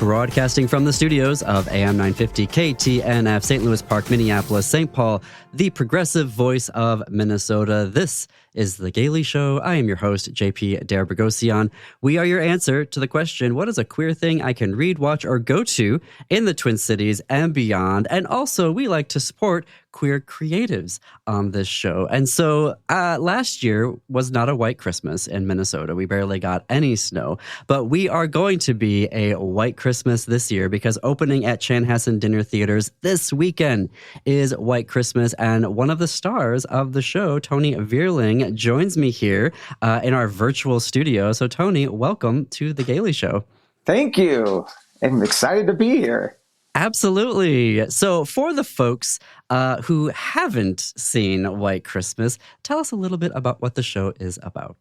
Broadcasting from the studios of AM 950 KTNF, St. Louis Park, Minneapolis, St. Paul, the progressive voice of Minnesota. This is The Gailey Show. I am your host, JP Derbragosian. We are your answer to the question, what is a queer thing I can read, watch, or go to in the Twin Cities and beyond? And also, we like to support queer creatives on this show. And so last year was not a white Christmas in Minnesota. We barely got any snow, but we are going to be a white Christmas this year because opening at Chanhassen Dinner Theaters this weekend is White Christmas. And one of the stars of the show, Tony Vierling, joins me here in our virtual studio. So Tony, welcome to The Gailey Show. Thank you. I'm excited to be here. Absolutely. So for the folks who haven't seen White Christmas, tell us a little bit about what the show is about.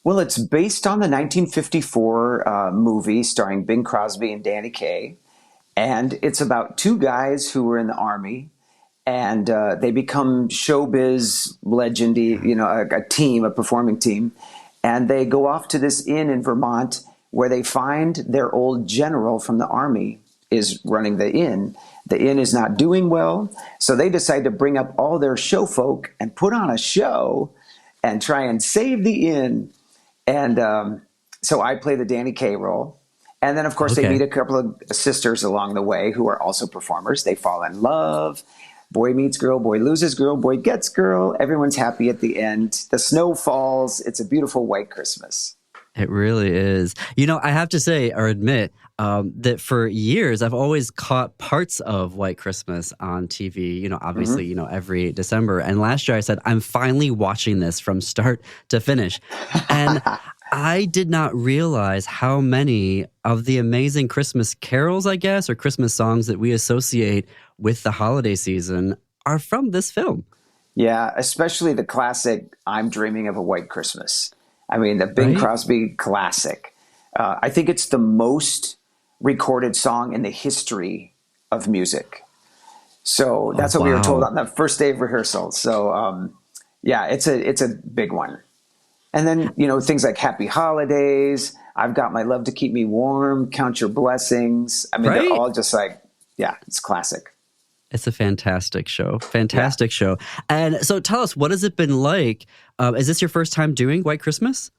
Well, it's based on the 1954 movie starring Bing Crosby and Danny Kaye. And it's about two guys who were in the Army and they become showbiz legendy, a team, a performing team. And they go off to this inn in Vermont where they find their old general from the Army is running the inn. The inn is not doing well, so they decide to bring up all their show folk and put on a show and try and save the inn. And so I play the Danny Kaye role. And then, of course, they meet a couple of sisters along the way who are also performers. They fall in love. Boy meets girl, boy loses girl, boy gets girl. Everyone's happy at the end. The snow falls. It's a beautiful white Christmas. It really is. I have to say or admit that for years, I've always caught parts of White Christmas on TV, obviously, every December. And last year I said, I'm finally watching this from start to finish. And I did not realize how many of the amazing Christmas carols, I guess, or Christmas songs that we associate with the holiday season are from this film. Yeah, especially the classic I'm Dreaming of a White Christmas. I mean, the Bing Crosby classic. I think it's the most recorded song in the history of music. So that's what we were told on the first day of rehearsal. So, it's a big one. And then, things like Happy Holidays, I've Got My Love to Keep Me Warm, Count Your Blessings. I mean, they're all just it's classic. It's a fantastic show. Fantastic show. And so tell us, what has it been like? Is this your first time doing White Christmas?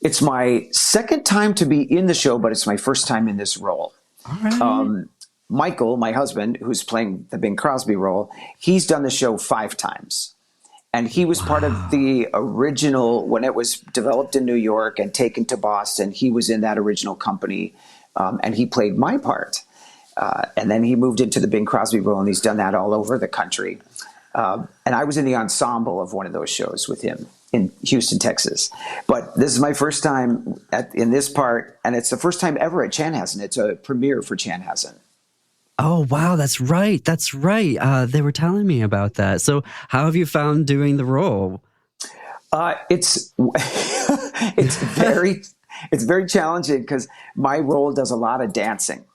It's my second time to be in the show, but it's my first time in this role. All right. Michael, my husband, who's playing the Bing Crosby role, he's done the show 5 times. And he was part of the original, when it was developed in New York and taken to Boston, he was in that original company, and he played my part. And then he moved into the Bing Crosby role, and he's done that all over the country. And I was in the ensemble of one of those shows with him in Houston, Texas. But this is my first time in this part, and it's the first time ever at Chanhassen. It's a premiere for Chanhassen. Oh, wow, that's right. That's right. They were telling me about that. So how have you found doing the role? It's very challenging because my role does a lot of dancing.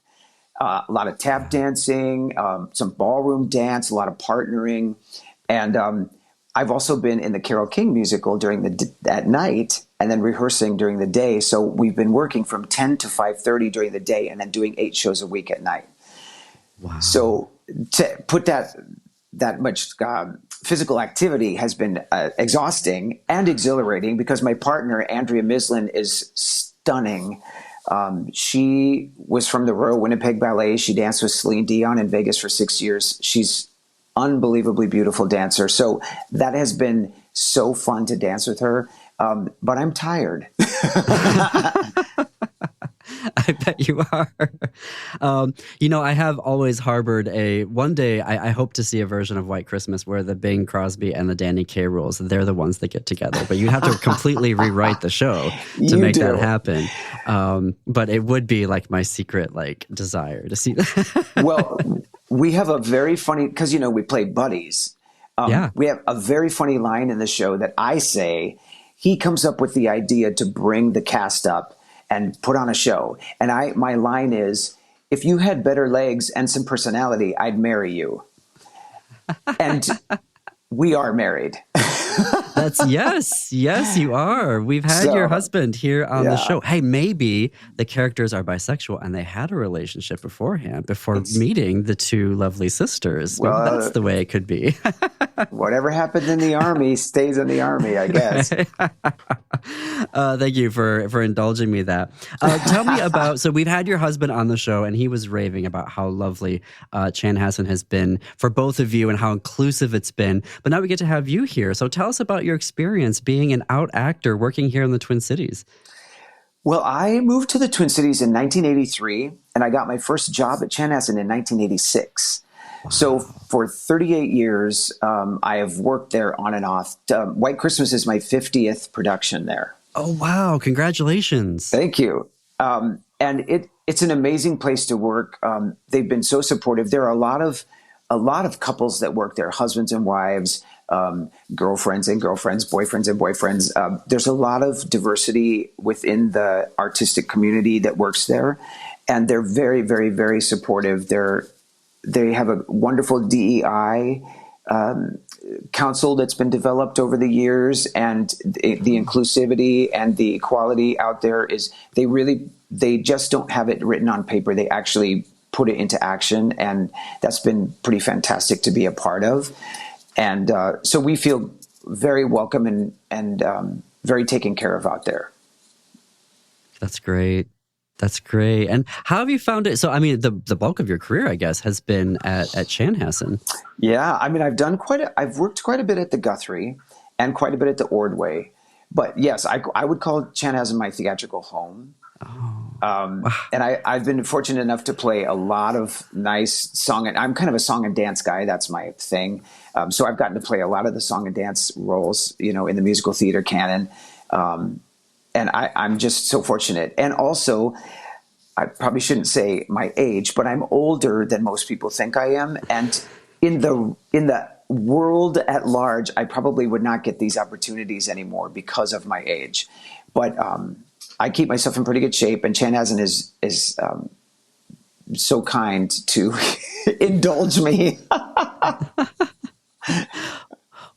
A lot of tap dancing, some ballroom dance, a lot of partnering. And I've also been in the Carole King musical at night and then rehearsing during the day. So we've been working from 10 to 5:30 during the day and then doing 8 shows a week at night. Wow. So to put that much physical activity has been exhausting and exhilarating because my partner, Andrea Mislin, is stunning. She was from the Royal Winnipeg Ballet. She danced with Celine Dion in Vegas for 6 years. She's unbelievably beautiful dancer. So that has been so fun to dance with her. But I'm tired. I bet you are. I have always harbored one day I hope to see a version of White Christmas where the Bing Crosby and the Danny Kaye roles, they're the ones that get together. But you'd have to completely rewrite the show to make that happen. But it would be like my secret desire to see that. Well, we have a very funny, because, we play buddies. We have a very funny line in the show that I say. He comes up with the idea to bring the cast up and put on a show. And my line is, if you had better legs and some personality, I'd marry you. And we are married. That's yes, you are. We've had your So, husband here on the yeah, show. Hey, maybe the characters are bisexual and they had a relationship beforehand, before it's, meeting the two lovely sisters. Maybe that's well, the way it could be. whatever happened in the army stays in the army, I guess. Thank you for indulging me that. Tell me about. So we've had your husband on the show, and he was raving about how lovely Chanhassen has been for both of you and how inclusive it's been. But now we get to have you here. So tell us about your experience being an out actor working here in the Twin Cities. Well, I moved to the Twin Cities in 1983, and I got my first job at Chanhassen in 1986. So for 38 years, I have worked there on and off. White Christmas is my 50th production there. Oh wow! Congratulations. Thank you. And it's an amazing place to work. They've been so supportive. There are a lot of couples that work there, husbands and wives, girlfriends and girlfriends, boyfriends and boyfriends. There's a lot of diversity within the artistic community that works there, and they're very, very, very supportive. They have a wonderful DEI council that's been developed over the years, and the inclusivity and the equality out there is they just don't have it written on paper. They actually put it into action, and that's been pretty fantastic to be a part of. And so we feel very welcome and very taken care of out there. That's great. That's great. And how have you found it? So, I mean, the bulk of your career, I guess, has been at Chanhassen. Yeah, I mean, I've worked quite a bit at the Guthrie and quite a bit at the Ordway. But yes, I would call Chanhassen my theatrical home. Wow. And I've been fortunate enough to play a lot of nice song, and I'm kind of a song and dance guy. That's my thing. So I've gotten to play a lot of the song and dance roles, in the musical theater canon. And I'm just so fortunate. And also, I probably shouldn't say my age, but I'm older than most people think I am. And in the world at large, I probably would not get these opportunities anymore because of my age. But I keep myself in pretty good shape, and Chanhassen is so kind to indulge me.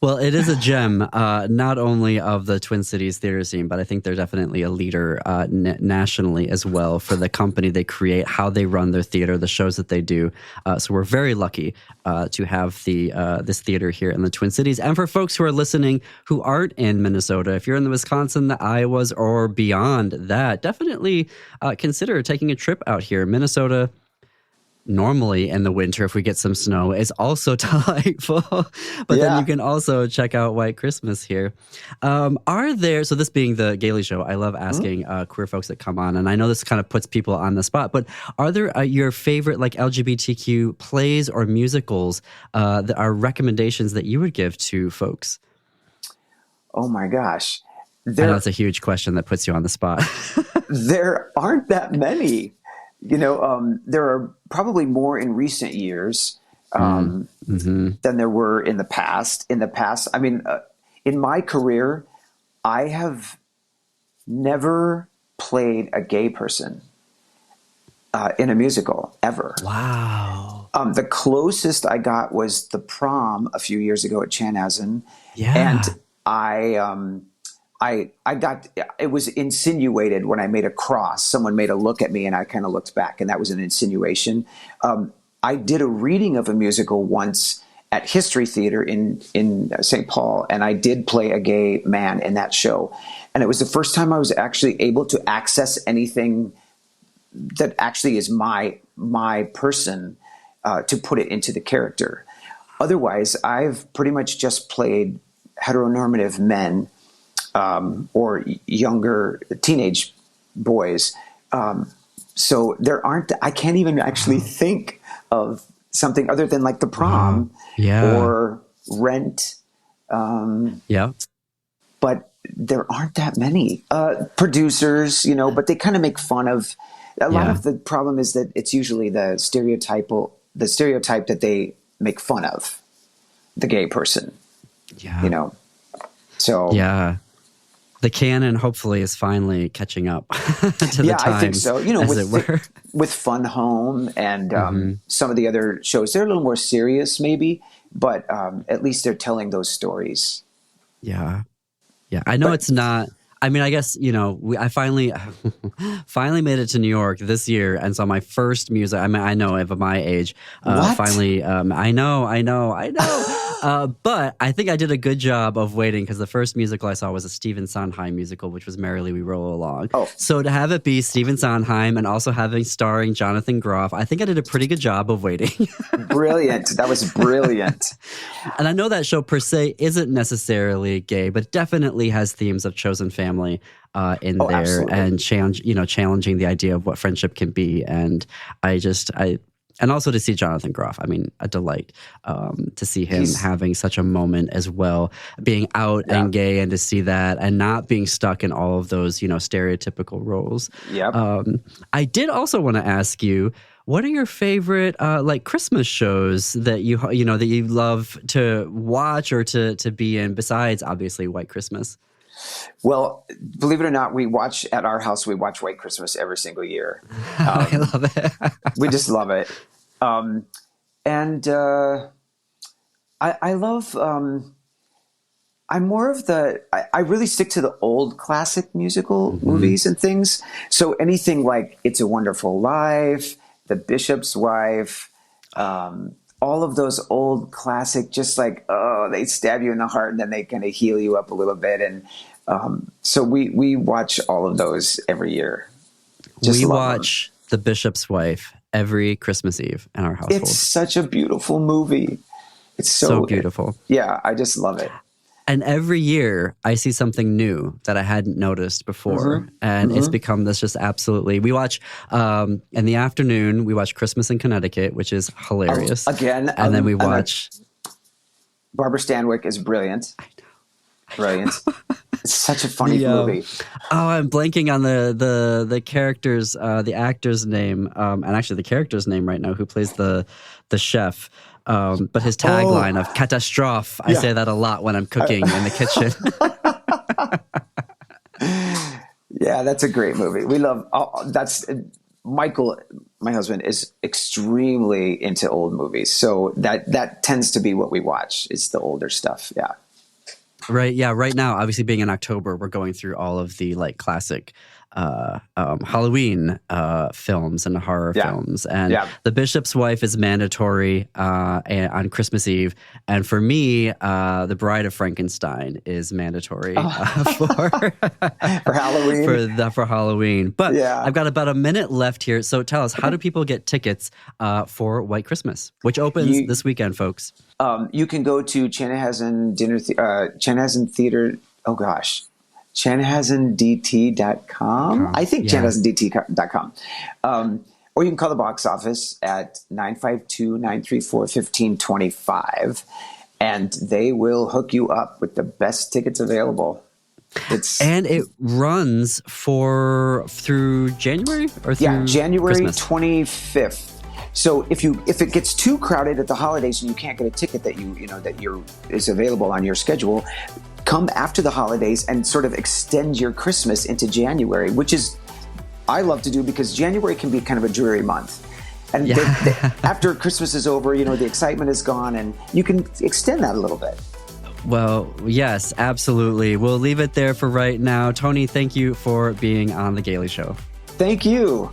Well, it is a gem, not only of the Twin Cities theater scene, but I think they're definitely a leader nationally as well for the company they create, how they run their theater, the shows that they do. So we're very lucky to have this theater here in the Twin Cities. And for folks who are listening who aren't in Minnesota, if you're in the Wisconsin, the Iowas, or beyond that, definitely consider taking a trip out here. Minnesota, normally in the winter, if we get some snow, is also delightful. But then you can also check out White Christmas here. So this being the Gailey Show, I love asking queer folks that come on, and I know this kind of puts people on the spot, but are there your favorite LGBTQ plays or musicals that are recommendations that you would give to folks? Oh my gosh. I know it's a huge question that puts you on the spot. There aren't that many. There are probably more in recent years than there were in the past. I mean, in my career, I have never played a gay person in a musical ever. Wow. The closest I got was The Prom a few years ago at Chanhassen. Yeah. And it was insinuated when I made a cross. Someone made a look at me and I kind of looked back, and that was an insinuation. I did a reading of a musical once at History Theater in St. Paul, and I did play a gay man in that show. And it was the first time I was actually able to access anything that actually is my person, to put it into the character. Otherwise, I've pretty much just played heteronormative men, or younger teenage boys. So I can't even actually think of something other than like The Prom or Rent. But there aren't that many producers, but they kind of make fun of. A lot of the problem is that it's usually the stereotype that they make fun of, the gay person. So the canon hopefully is finally catching up to the times. I think so. Were. With Fun Home and some of the other shows, they're a little more serious, maybe, but at least they're telling those stories. Yeah. Yeah, I know But it's not. I mean, I guess I finally, finally made it to New York this year, and so my first music. I mean, I know of my age. what? Finally, I know. But I think I did a good job of waiting because the first musical I saw was a Stephen Sondheim musical, which was Merrily We Roll Along. Oh, So to have it be Stephen Sondheim and also having starring Jonathan Groff, I think I did a pretty good job of waiting. brilliant. That was brilliant. And I know that show per se isn't necessarily gay, but definitely has themes of chosen family in Oh, there absolutely. and challenging the idea of what friendship can be. And and also to see Jonathan Groff, I mean, a delight to see him He's, having such a moment as well, being out yeah. and gay, and to see that and not being stuck in all of those, stereotypical roles. Yep. I did also want to ask you, what are your favorite like Christmas shows that that you love to watch or to be in besides obviously White Christmas? Well, believe it or not, at our house, we watch White Christmas every single year. I love it. We just love it. Um, and I love, I'm more of I really stick to the old classic musical movies and things. So anything like It's a Wonderful Life, The Bishop's Wife, all of those old classic, just like, oh, they stab you in the heart and then they kind of heal you up a little bit. And so we watch all of those every year. Just We love them. watch The Bishop's Wife every Christmas Eve in our household. It's such a beautiful movie. It's So beautiful. Yeah, I just love it. And every year I see something new that I hadn't noticed before. And it's become this just absolutely. We watch in the afternoon, we watch Christmas in Connecticut, which is hilarious. Again, And then we watch. Barbara Stanwyck is brilliant. Brilliant. It's such a funny The, movie. Oh, I'm blanking on the character's the actor's name, and actually the character's name right now, who plays the chef. But his tagline of "Catastrophe," I say that a lot when I'm cooking in the kitchen. Yeah, that's a great movie. We love that's Michael, my husband, is extremely into old movies. So that tends to be what we watch. It's the older stuff. Yeah. Right. Yeah. Right now, obviously being in October, we're going through all of the like classic Halloween films and horror films. And The Bishop's Wife is mandatory on Christmas Eve. And for me, The Bride of Frankenstein is mandatory for Halloween. for Halloween. But Yeah. I've got about a minute left here. So tell us, how do people get tickets for White Christmas, which opens this weekend, folks? You can go to Chanhassen Chanhassen Theater. Oh gosh, ChanhassenDT.com. I think ChanhassenDT.com. Or you can call the box office at 952-934-1525, and they will hook you up with the best tickets available. And it runs through January or through January Christmas? 25th. So if it gets too crowded at the holidays and you can't get a ticket that is available on your schedule, come after the holidays and sort of extend your Christmas into January, which is I love to do because January can be kind of a dreary month. And after Christmas is over, the excitement is gone, and you can extend that a little bit. Well, yes, absolutely. We'll leave it there for right now. Tony, thank you for being on The Gaily Show. Thank you.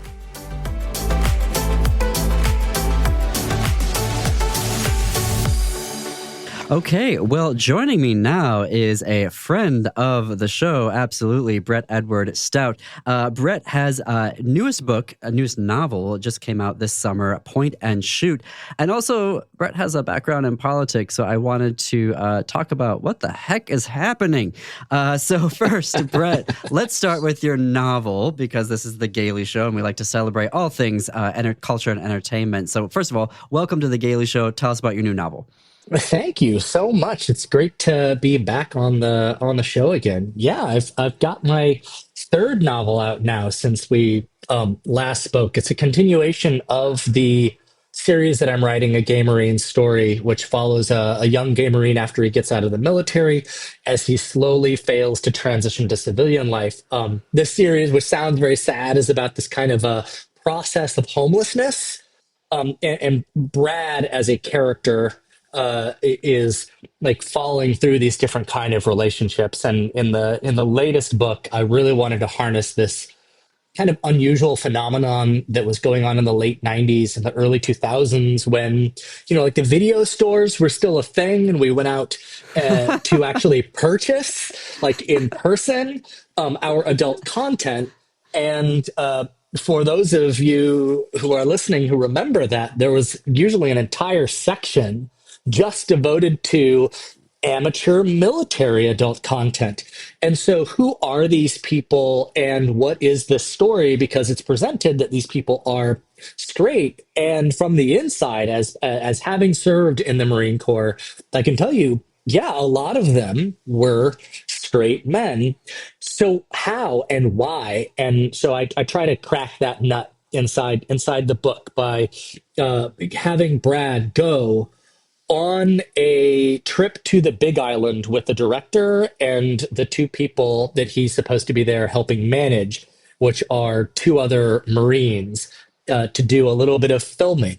Okay, well, joining me now is a friend of the show, absolutely, Brett Edward Stout. Brett has a newest novel, just came out this summer, Point and Shoot. And also, Brett has a background in politics, so I wanted to talk about what the heck is happening. So first, Brett, let's start with your novel, because this is The Gaily Show, and we like to celebrate all things culture and entertainment. So first of all, welcome to The Gaily Show. Tell us about your new novel. Thank you so much. It's great to be back on the show again. Yeah, I've got my third novel out now since we last spoke. It's a continuation of the series that I'm writing, A Gay Marine Story, which follows a young gay Marine after he gets out of the military as he slowly fails to transition to civilian life. This series, which sounds very sad, is about this kind of a process of homelessness. And Brad as a character is like falling through these different kind of relationships. And in the latest book, I really wanted to harness this kind of unusual phenomenon that was going on in the late 90s and the early 2000s when, like the video stores were still a thing and we went out to actually purchase, like in person, our adult content. And for those of you who are listening who remember that, there was usually an entire section just devoted to amateur military adult content. And so, who are these people and what is this story? Because it's presented that these people are straight. And from the inside, as having served in the Marine Corps, I can tell you, yeah, a lot of them were straight men. So how and why? And so I try to crack that nut inside the book by having Brad go on a trip to the Big Island with the director and the two people that he's supposed to be there helping manage, which are two other Marines, to do a little bit of filming.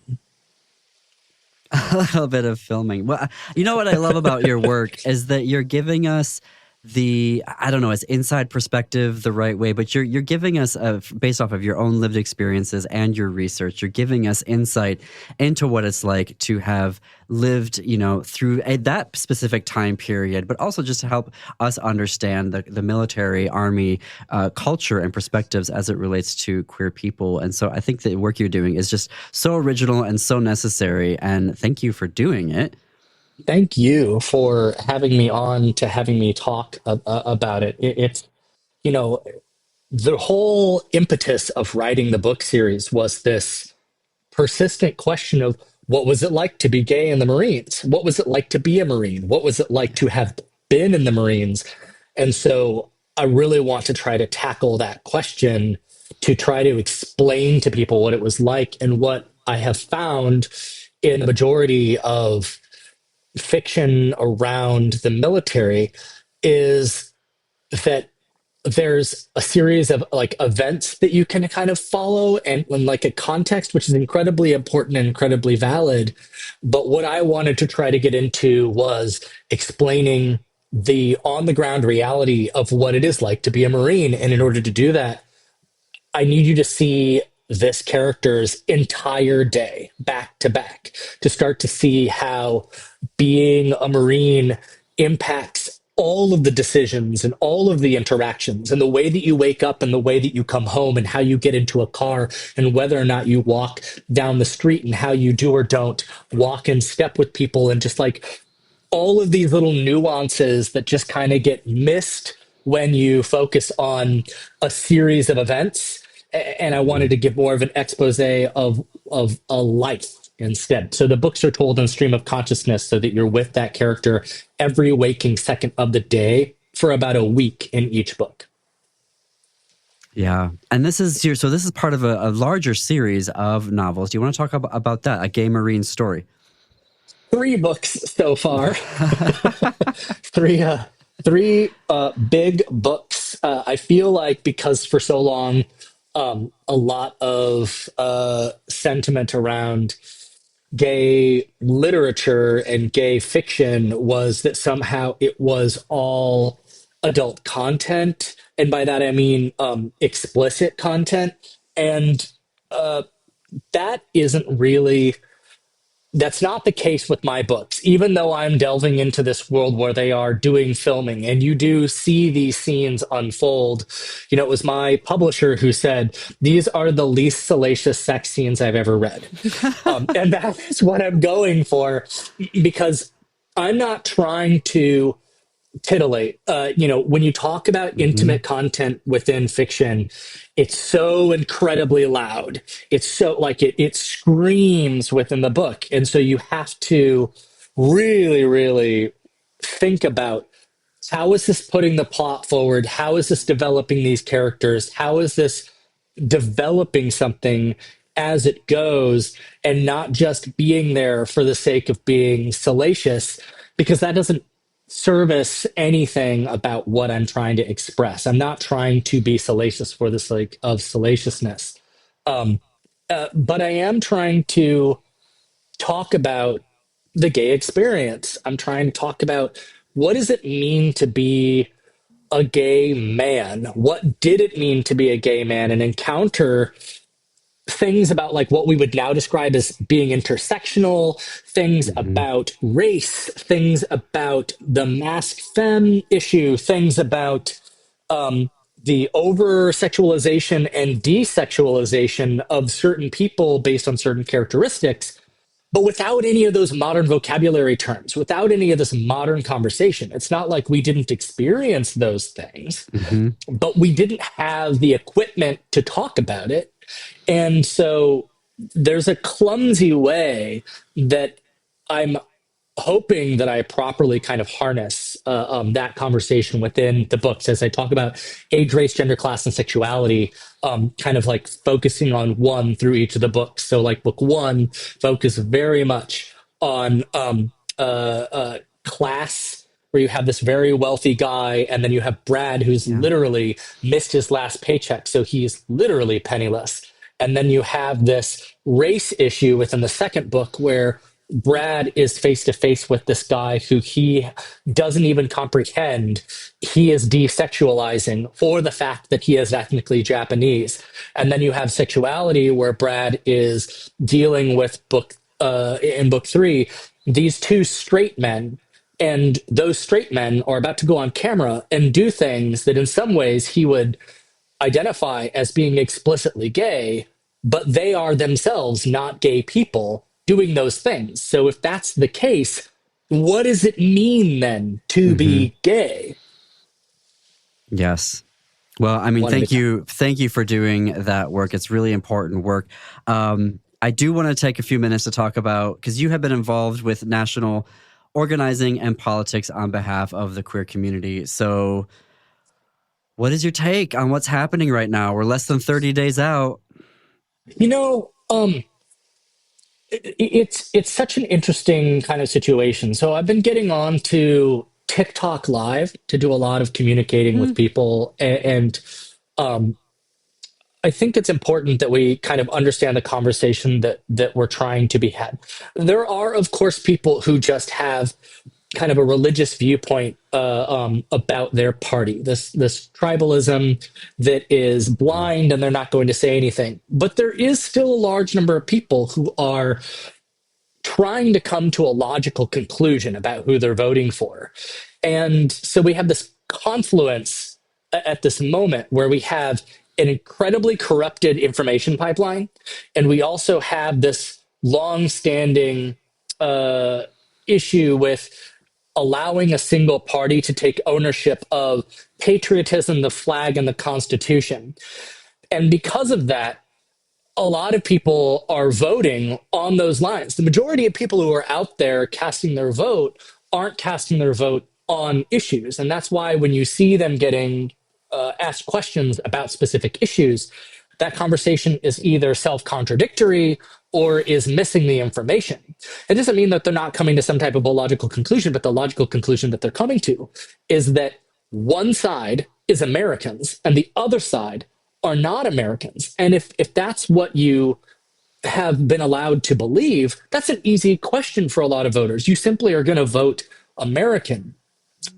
A little bit of filming. Well, you know what I love about your work is that you're giving us I don't know, is inside perspective the right way, but you're giving us based off of your own lived experiences and your research, you're giving us insight into what it's like to have lived, through that specific time period, but also just to help us understand the military, army culture and perspectives as it relates to queer people. And so I think the work you're doing is just so original and so necessary. And thank you for doing it. Thank you for having me on to having me talk about it. It's, you know, the whole impetus of writing the book series was this persistent question of what was it like to be gay in the Marines? What was it like to be a Marine? What was it like to have been in the Marines? And so I really want to try to tackle that question to try to explain to people what it was like. And what I have found in the majority of fiction around the military is that there's a series of like events that you can kind of follow and like a context, which is incredibly important and incredibly valid. But what I wanted to try to get into was explaining the on the ground reality of what it is like to be a Marine. And in order to do that, I need you to see this character's entire day back to back to start to see how being a Marine impacts all of the decisions and all of the interactions and the way that you wake up and the way that you come home and how you get into a car and whether or not you walk down the street and how you do or don't walk in step with people and just like all of these little nuances that just kind of get missed when you focus on a series of events. And I wanted to give more of an expose of a life instead. So the books are told in stream of consciousness so that you're with that character every waking second of the day for about a week in each book. Yeah. And this is part of a larger series of novels. Do you want to talk about that? A Gay Marine Story. 3 books so far. three big books. I feel like because for so long, a lot of sentiment around gay literature and gay fiction was that somehow it was all adult content. And by that, I mean explicit content. And that isn't really that's not the case with my books, even though I'm delving into this world where they are doing filming and you do see these scenes unfold. You know, it was my publisher who said, these are the least salacious sex scenes I've ever read. And that is what I'm going for because I'm not trying to titillate. When you talk about intimate content within fiction, it's so incredibly loud. It's so like it screams within the book. And so you have to really, really think about how is this putting the plot forward? How is this developing these characters? How is this developing something as it goes and not just being there for the sake of being salacious, because that doesn't service anything about what I'm trying to express. I'm not trying to be salacious for the sake of salaciousness. But I am trying to talk about the gay experience. I'm trying to talk about what does it mean to be a gay man? What did it mean to be a gay man and encounter things about like what we would now describe as being intersectional, things Hmm. about race, things about the mask femme issue, things about the over sexualization and desexualization of certain people based on certain characteristics, but without any of those modern vocabulary terms, without any of this modern conversation. It's not like we didn't experience those things, Hmm. but we didn't have the equipment to talk about it. And so there's a clumsy way that I'm hoping that I properly kind of harness that conversation within the books as I talk about age, race, gender, class, and sexuality, kind of like focusing on one through each of the books. So, like book one, focus very much on class, where you have this very wealthy guy, and then you have Brad, who's Yeah. literally missed his last paycheck, so he's literally penniless. And then you have this race issue within the second book where Brad is face to face with this guy who he doesn't even comprehend he is desexualizing, or the fact that he is ethnically Japanese. And then you have sexuality where Brad is dealing with in book three, these two straight men, and those straight men are about to go on camera and do things that in some ways he would identify as being explicitly gay, but they are themselves not gay people doing those things. So if that's the case, what does it mean then to Hmm. be gay? Yes. Well, I mean, One at a time. thank you for doing that work. It's really important work. I do want to take a few minutes to talk about, because you have been involved with national organizing and politics on behalf of the queer community. So, what is your take on what's happening right now? We're less than 30 days out. You know, it's such an interesting kind of situation. So I've been getting on to TikTok Live to do a lot of communicating with Mm. people, and um, I think it's important that we kind of understand the conversation that we're trying to be had. There are, of course, people who just have kind of a religious viewpoint about their party, this tribalism that is blind, and they're not going to say anything. But there is still a large number of people who are trying to come to a logical conclusion about who they're voting for. And so we have this confluence at this moment where we have an incredibly corrupted information pipeline, and we also have this long-standing uh, issue with allowing a single party to take ownership of patriotism, the flag, and the Constitution. And because of that, a lot of people are voting on those lines. The majority of people who are out there casting their vote aren't casting their vote on issues. And that's why when you see them getting asked questions about specific issues, that conversation is either self contradictory or is missing the information. It doesn't mean that they're not coming to some type of a logical conclusion, but the logical conclusion that they're coming to is that one side is Americans and the other side are not Americans. And if that's what you have been allowed to believe, that's an easy question for a lot of voters. You simply are going to vote American.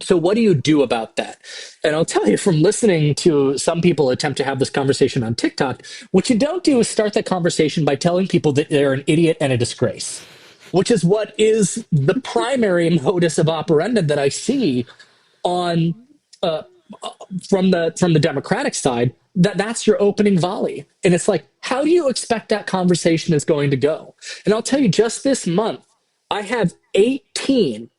So what do you do about that? And I'll tell you from listening to some people attempt to have this conversation on TikTok, what you don't do is start that conversation by telling people that they're an idiot and a disgrace, which is what is the primary modus of operandi that I see on uh, from the Democratic side. That's your opening volley, and it's like, how do you expect that conversation is going to go? And I'll tell you, just this month, I have 18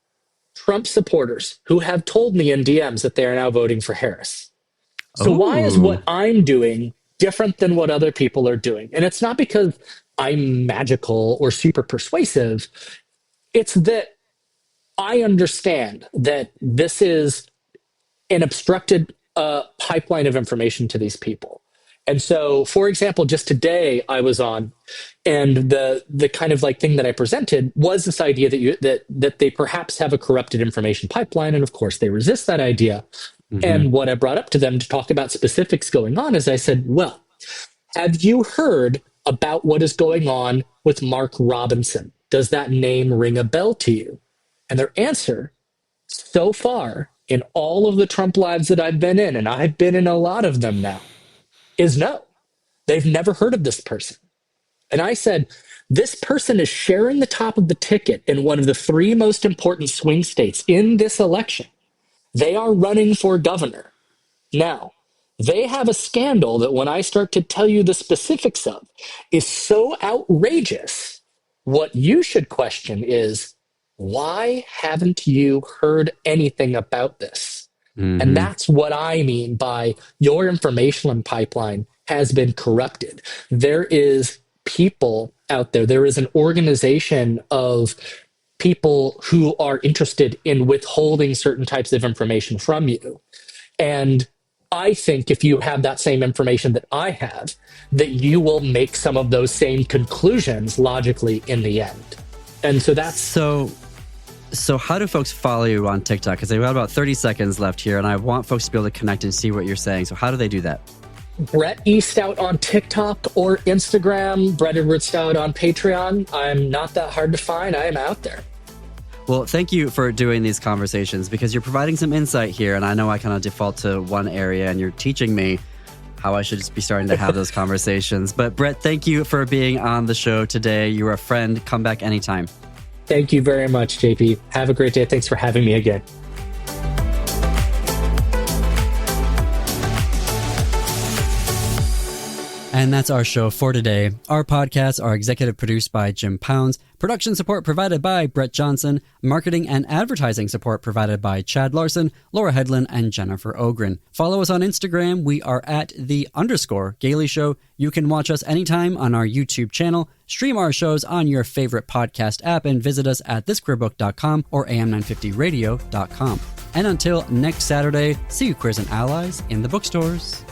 Trump supporters who have told me in DMs that they are now voting for Harris. So why is Oh. what I'm doing different than what other people are doing? And it's not because I'm magical or super persuasive. It's that I understand that this is an obstructed pipeline of information to these people. And so, for example, just today I was on, and the kind of like thing that I presented was this idea that they perhaps have a corrupted information pipeline, and of course they resist that idea. Hmm. And what I brought up to them to talk about specifics going on is I said, well, have you heard about what is going on with Mark Robinson? does that name ring a bell to you? And their answer, so far, in all of the Trump lives that I've been in, and I've been in a lot of them now, is no. They've never heard of this person. And I said, this person is sharing the top of the ticket in one of the three most important swing states in this election. They are running for governor. Now, they have a scandal that when I start to tell you the specifics of is so outrageous. What you should question is, why haven't you heard anything about this? And that's what I mean by your information pipeline has been corrupted. There is people out there, there is an organization of people who are interested in withholding certain types of information from you. And I think if you have that same information that I have, that you will make some of those same conclusions logically in the end. And so that's... So how do folks follow you on TikTok? Because they've got about 30 seconds left here, and I want folks to be able to connect and see what you're saying. So how do they do that? Brett E. Stout on TikTok or Instagram, Brett Edward Stout on Patreon. I'm not that hard to find. I am out there. Well, thank you for doing these conversations because you're providing some insight here. And I know I kind of default to one area and you're teaching me how I should just be starting to have those conversations. But Brett, thank you for being on the show today. You're a friend. Come back anytime. Thank you very much, JP. Have a great day. Thanks for having me again. And that's our show for today. Our podcasts are executive produced by Jim Pounds, production support provided by Brett Johnson, marketing and advertising support provided by Chad Larson, Laura Headland, and Jennifer Ogren. Follow us on Instagram. We are at @_Gailey Show. You can watch us anytime on our YouTube channel, stream our shows on your favorite podcast app, and visit us at thisqueerbook.com or am950radio.com. And until next Saturday, see you queers and allies in the bookstores.